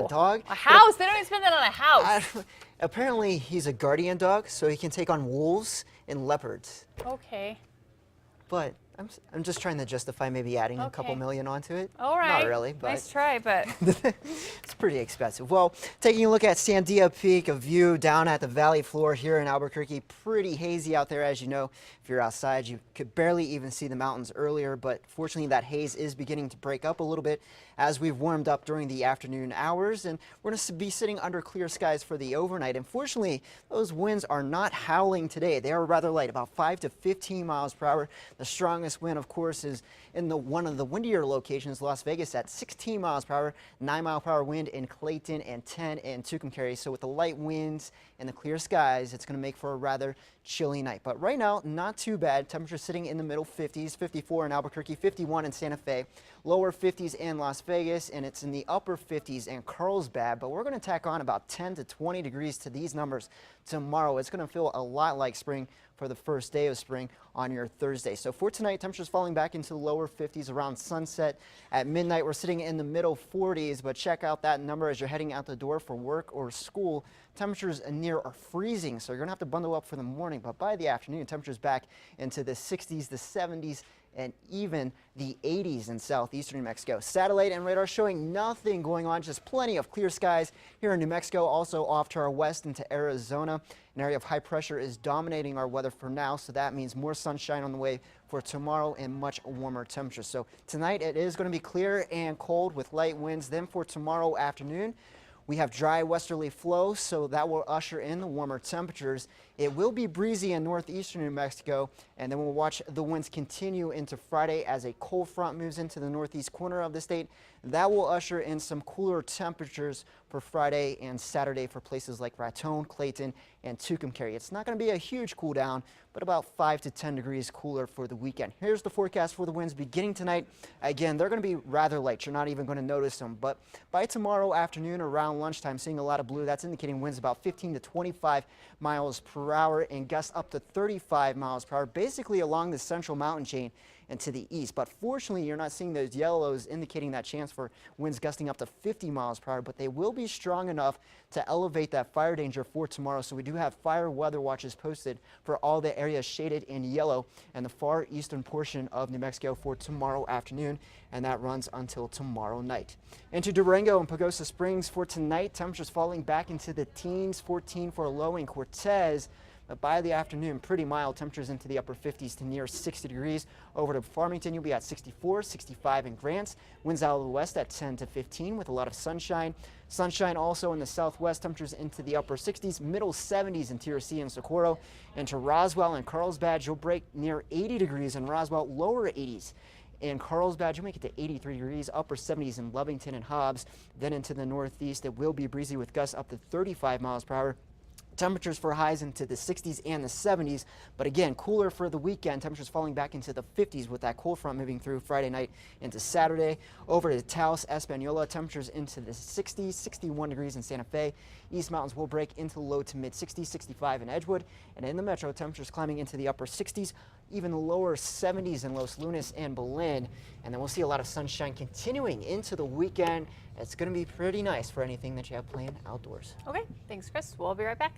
A dog? A house? They don't even spend that on a house. Apparently, he's a guardian dog, so he can take on wolves and leopards. Okay. But I'm just trying to justify maybe adding a couple million onto it. All right. Not really, but Nice try, but it's pretty expensive. Well, taking a look at Sandia Peak, a view down at the valley floor here in Albuquerque. Pretty hazy out there, as you know. If you're outside, you could barely even see the mountains earlier, but fortunately that haze is beginning to break up a little bit as we've warmed up during the afternoon hours, and we're going to be sitting under clear skies for the overnight. And fortunately, those winds are not howling today. They are rather light, about 5 to 15 miles per hour. The strongest wind, of course, is in one of the windier locations, Las Vegas, at 16 miles per hour, 9-mile-per-hour wind in Clayton, and 10 in Tucumcari. So with the light winds and the clear skies, it's going to make for a rather chilly night. But right now, not too bad. Temperature sitting in the middle 50s, 54 in Albuquerque, 51 in Santa Fe, lower 50s in Las Vegas, and it's in the upper 50s in Carlsbad. But we're going to tack on about 10 to 20 degrees to these numbers tomorrow. It's going to feel a lot like spring for the first day of spring on your Thursday. So for tonight, temperatures falling back into the lower 50s around sunset. At midnight, we're sitting in the middle 40s, but check out that number as you're heading out the door for work or school. Temperatures near are freezing, so you're going to have to bundle up for the morning, but by the afternoon, temperatures back into the 60s, the 70s, and even the 80s in southeastern New Mexico. Satellite and radar showing nothing going on, just plenty of clear skies here in New Mexico, also off to our west into Arizona. An area of high pressure is dominating our weather for now, so that means more sunshine on the way for tomorrow and much warmer temperatures. So tonight it is going to be clear and cold with light winds. Then for tomorrow afternoon, we have dry westerly flow, so that will usher in the warmer temperatures. It will be breezy in northeastern New Mexico, and then we'll watch the winds continue into Friday as a cold front moves into the northeast corner of the state. That will usher in some cooler temperatures for Friday and Saturday for places like Raton, Clayton, and Tucumcari. It's not going to be a huge cool down, but about 5 to 10 degrees cooler for the weekend. Here's the forecast for the winds beginning tonight. Again, they're going to be rather light. You're not even going to notice them, but by tomorrow afternoon around lunchtime, seeing a lot of blue. That's indicating winds about 15 to 25 miles per hour and gusts up to 35 miles per hour, basically along the central mountain chain and to the east. But fortunately, you're not seeing those yellows indicating that chance for winds gusting up to 50 miles per hour, but they will be strong enough to elevate that fire danger for tomorrow. So we do have fire weather watches posted for all the areas shaded in yellow and the far eastern portion of New Mexico for tomorrow afternoon, and that runs until tomorrow night. Into Durango and Pagosa Springs for tonight, temperatures falling back into the teens, 14 for a low in Cortez. But by the afternoon, pretty mild temperatures into the upper 50s to near 60 degrees. Over to Farmington, you'll be at 64, 65 in Grants. Winds out of the west at 10 to 15 with a lot of sunshine. Sunshine also in the southwest, temperatures into the upper 60s, middle 70s in Tierra and Socorro. Into Roswell and Carlsbad, you'll break near 80 degrees in Roswell, lower 80s. In Carlsbad, you'll make it to 83 degrees, upper 70s in Lovington and Hobbs. Then into the northeast, it will be breezy with gusts up to 35 miles per hour. Temperatures for highs into the 60s and the 70s, but again, cooler for the weekend. Temperatures falling back into the 50s with that cold front moving through Friday night into Saturday. Over to Taos, Espanola, temperatures into the 60s, 61 degrees in Santa Fe. East Mountains will break into low to mid 60s, 65 in Edgewood. And in the metro, temperatures climbing into the upper 60s, even the lower 70s in Los Lunas and Belen. And then we'll see a lot of sunshine continuing into the weekend. It's going to be pretty nice for anything that you have planned outdoors. Okay, thanks, Chris. We'll be right back.